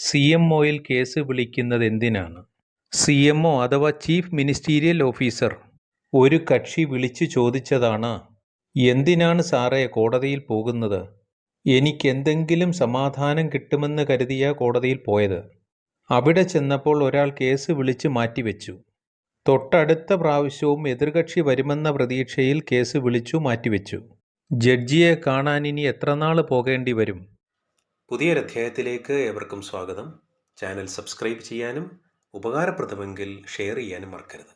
സിഎംഒയിൽ case വിളിക്കുന്നതെന്തിനാണ്? CMO അഥവാ chief ministerial officer ഒരു കക്ഷി വിളിച്ചു ചോദിച്ചതാണ്, എന്തിനാണ് സാറേ കോടതിയിൽ പോകുന്നത്? എനിക്കെന്തെങ്കിലും സമാധാനം കിട്ടുമെന്ന് കരുതിയാ കോടതിയിൽ പോയത്. അവിടെ ചെന്നപ്പോൾ ഒരാൾ കേസ് വിളിച്ച് മാറ്റിവെച്ചു. തൊട്ടടുത്ത പ്രാവശ്യവും എതിർകക്ഷി വരുമെന്ന പ്രതീക്ഷയിൽ കേസ് വിളിച്ചു മാറ്റിവെച്ചു. ജഡ്ജിയെ കാണാനിനി എത്രനാൾ പോകേണ്ടി വരും? പുതിയൊരധ്യായത്തിലേക്ക് ഏവർക്കും സ്വാഗതം. ചാനൽ സബ്സ്ക്രൈബ് ചെയ്യാനും ഉപകാരപ്രദമെങ്കിൽ ഷെയർ ചെയ്യാനും മറക്കരുത്.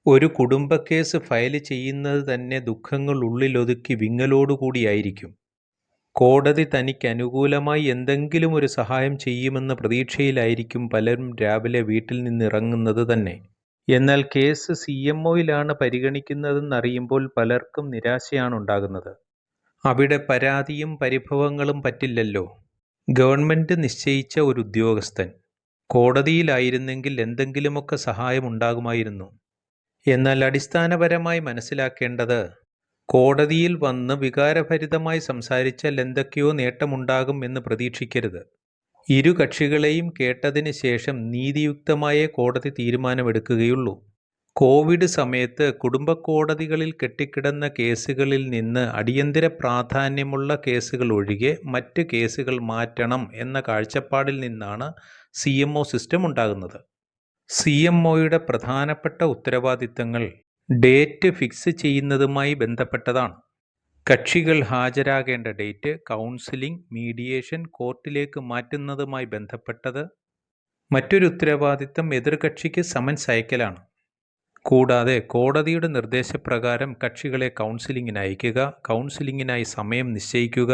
ഒരു കുടുംബ കേസ് ഫയൽ ചെയ്യുന്നത് തന്നെ ദുഃഖങ്ങൾ ഉള്ളിലൊതുക്കി വിങ്ങലോടുകൂടിയായിരിക്കും. കോടതി തനിക്ക് അനുകൂലമായി എന്തെങ്കിലും ഒരു സഹായം ചെയ്യുമെന്ന പ്രതീക്ഷയിലായിരിക്കും പലരും രാവിലെ വീട്ടിൽ നിന്നിറങ്ങുന്നത് തന്നെ. എന്നാൽ കേസ് സിഎംഒയിലാണ് പരിഗണിക്കുന്നതെന്നറിയുമ്പോൾ പലർക്കും നിരാശയാണുണ്ടാകുന്നത്. അവിടെ പരാതിയും പരിഭവങ്ങളും പറ്റില്ലല്ലോ. ഗവൺമെൻറ് നിശ്ചയിച്ച ഒരു ഉദ്യോഗസ്ഥൻ കോടതിയിലായിരുന്നെങ്കിൽ എന്തെങ്കിലുമൊക്കെ സഹായം ഉണ്ടാകുമായിരുന്നു. എന്നാൽ അടിസ്ഥാനപരമായി മനസ്സിലാക്കേണ്ടത്, കോടതിയിൽ വന്ന് വികാരഭരിതമായി സംസാരിച്ചാൽ എന്തൊക്കെയോ നേട്ടമുണ്ടാകും എന്ന് പ്രതീക്ഷിക്കരുത്. ഇരു കക്ഷികളെയും കേട്ടതിന് ശേഷം നീതിയുക്തമായ കോടതി തീരുമാനമെടുക്കുകയുള്ളൂ. കോവിഡ് സമയത്ത് കുടുംബ കോടതികളിൽ കെട്ടിക്കിടന്ന കേസുകളിൽ നിന്ന് അടിയന്തര പ്രാധാന്യമുള്ള കേസുകൾ ഒഴികെ മറ്റ് കേസുകൾ മാറ്റണം എന്ന കാഴ്ചപ്പാടിൽ നിന്നാണ് സിഎംഒ സിസ്റ്റം ഉണ്ടാകുന്നത്. സിഎംഒയുടെ പ്രധാനപ്പെട്ട ഉത്തരവാദിത്തങ്ങൾ ഡേറ്റ് ഫിക്സ് ചെയ്യുന്നതുമായി ബന്ധപ്പെട്ടതാണ്. കക്ഷികൾ ഹാജരാകേണ്ട ഡേറ്റ്, കൗൺസിലിംഗ്, മീഡിയേഷൻ, കോർട്ടിലേക്ക് മാറ്റുന്നതുമായി ബന്ധപ്പെട്ടത്. മറ്റൊരു ഉത്തരവാദിത്തം എതിർകക്ഷിക്ക് സമൻസ് അയക്കലാണ്. കൂടാതെ കോടതിയുടെ നിർദ്ദേശപ്രകാരം കക്ഷികളെ കൗൺസിലിങ്ങിന് അയക്കുക, കൗൺസിലിങ്ങിനായി സമയം നിശ്ചയിക്കുക,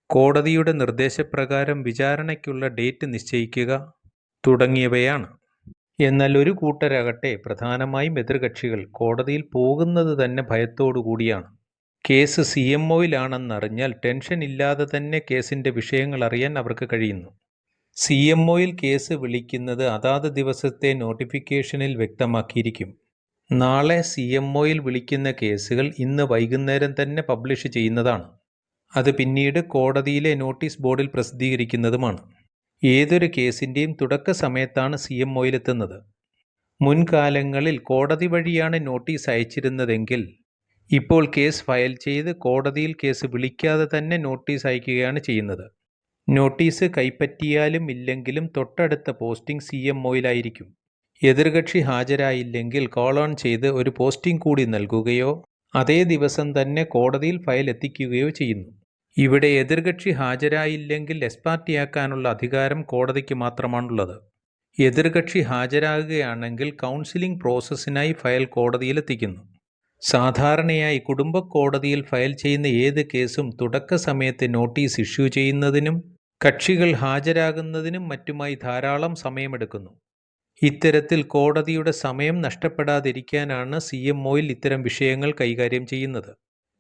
കോടതിയുടെ നിർദ്ദേശപ്രകാരം വിചാരണയ്ക്കുള്ള ഡേറ്റ് നിശ്ചയിക്കുക തുടങ്ങിയവയാണ്. എന്നാൽ ഒരു കൂട്ടരാകട്ടെ, പ്രധാനമായും എതിർകക്ഷികൾ കോടതിയിൽ പോകുന്നത് തന്നെ ഭയത്തോടു കൂടിയാണ്. കേസ് സിഎംഒയിലാണെന്നറിഞ്ഞാൽ ടെൻഷൻ ഇല്ലാതെ തന്നെ കേസിൻ്റെ വിഷയങ്ങൾ അറിയാൻ അവർക്ക് കഴിയുന്നു. സിഎംഒയിൽ കേസ് വിളിക്കുന്നത് അതാത് ദിവസത്തെ നോട്ടിഫിക്കേഷനിൽ വ്യക്തമാക്കിയിരിക്കും. നാളെ സിഎംഒയിൽ വിളിക്കുന്ന കേസുകൾ ഇന്ന് വൈകുന്നേരം തന്നെ പബ്ലിഷ് ചെയ്യുന്നതാണ്. അത് പിന്നീട് കോടതിയിലെ നോട്ടീസ് ബോർഡിൽ പ്രസിദ്ധീകരിക്കുന്നതുമാണ്. ഏതൊരു കേസിൻ്റെയും തുടക്ക സമയത്താണ് സിഎംഒയിലെത്തുന്നത്. മുൻകാലങ്ങളിൽ കോടതി വഴിയാണ് നോട്ടീസ് അയച്ചിരുന്നതെങ്കിൽ ഇപ്പോൾ കേസ് ഫയൽ ചെയ്ത് കോടതിയിൽ കേസ് വിളിക്കാതെ തന്നെ നോട്ടീസ് അയക്കുകയാണ് ചെയ്യുന്നത്. നോട്ടീസ് കൈപ്പറ്റിയാലും ഇല്ലെങ്കിലും തൊട്ടടുത്ത പോസ്റ്റിംഗ് സിഎംഒയിലായിരിക്കും. എതിർകക്ഷി ഹാജരായില്ലെങ്കിൽ കോൾ ഓൺ ചെയ്ത് ഒരു പോസ്റ്റിംഗ് കൂടി നൽകുകയോ അതേ ദിവസം തന്നെ കോടതിയിൽ ഫയൽ എത്തിക്കുകയോ ചെയ്യുന്നു. ഇവിടെ എതിർകക്ഷി ഹാജരായില്ലെങ്കിൽ എക്സ്പാർട്ടിയാക്കാനുള്ള അധികാരം കോടതിക്ക് മാത്രമാണുള്ളത്. എതിർകക്ഷി ഹാജരാകുകയാണെങ്കിൽ കൗൺസിലിംഗ് പ്രോസസ്സിനായി ഫയൽ കോടതിയിലെത്തിക്കുന്നു. സാധാരണയായി കുടുംബ കോടതിയിൽ ഫയൽ ചെയ്യുന്ന ഏത് കേസും തുടക്ക സമയത്ത് നോട്ടീസ് ഇഷ്യൂ ചെയ്യുന്നതിനും കക്ഷികൾ ഹാജരാകുന്നതിനും മറ്റുമായി ധാരാളം സമയമെടുക്കുന്നു. ഇത്തരത്തിൽ കോടതിയുടെ സമയം നഷ്ടപ്പെടാതിരിക്കാനാണ് സിഎംഒയിൽ ഇത്തരം വിഷയങ്ങൾ കൈകാര്യം ചെയ്യുന്നത്.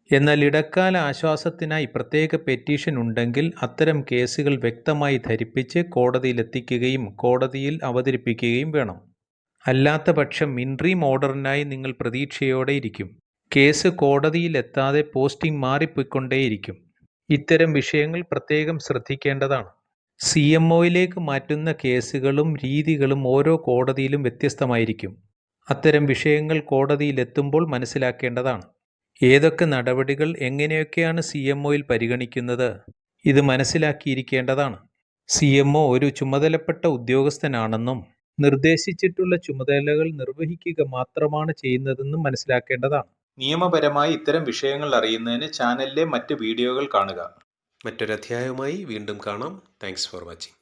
എന്നാൽ ഇടക്കാല ആശ്വാസത്തിനായി പ്രത്യേക പെറ്റീഷൻ ഉണ്ടെങ്കിൽ അത്തരം കേസുകൾ വ്യക്തമായി ധരിപ്പിച്ച് കോടതിയിലെത്തിക്കുകയും കോടതിയിൽ അവതരിപ്പിക്കുകയും വേണം. അല്ലാത്ത പക്ഷം ഇൻട്രീം ഓർഡറിനായി നിങ്ങൾ പ്രതീക്ഷയോടെ ഇരിക്കും. കേസ് കോടതിയിലെത്താതെ പോസ്റ്റിംഗ് മാറിപ്പോയിക്കൊണ്ടേയിരിക്കും. ഇത്തരം വിഷയങ്ങൾ പ്രത്യേകം ശ്രദ്ധിക്കേണ്ടതാണ്. സിഎംഒയിലേക്ക് മാറ്റുന്ന കേസുകളും രീതികളും ഓരോ കോടതിയിലും വ്യത്യസ്തമായിരിക്കും. അത്തരം വിഷയങ്ങൾ കോടതിയിലെത്തുമ്പോൾ മനസ്സിലാക്കേണ്ടതാണ്. ഏതൊക്കെ നടപടികൾ എങ്ങനെയൊക്കെയാണ് സിഎംഒയിൽ പരിഗണിക്കുന്നത്, ഇത് മനസ്സിലാക്കിയിരിക്കേണ്ടതാണ്. സിഎംഒ ഒരു ചുമതലപ്പെട്ട ഉദ്യോഗസ്ഥനാണെന്നും നിർദ്ദേശിച്ചിട്ടുള്ള ചുമതലകൾ നിർവഹിക്കുക മാത്രമാണ് ചെയ്യുന്നതെന്നും മനസ്സിലാക്കേണ്ടതാണ്. നിയമപരമായി ഇത്തരം വിഷയങ്ങൾ അറിയുന്നതിന് ചാനലിലെ മറ്റ് വീഡിയോകൾ കാണുക. മറ്റൊരധ്യായവുമായി വീണ്ടും കാണാം. Thanks for watching.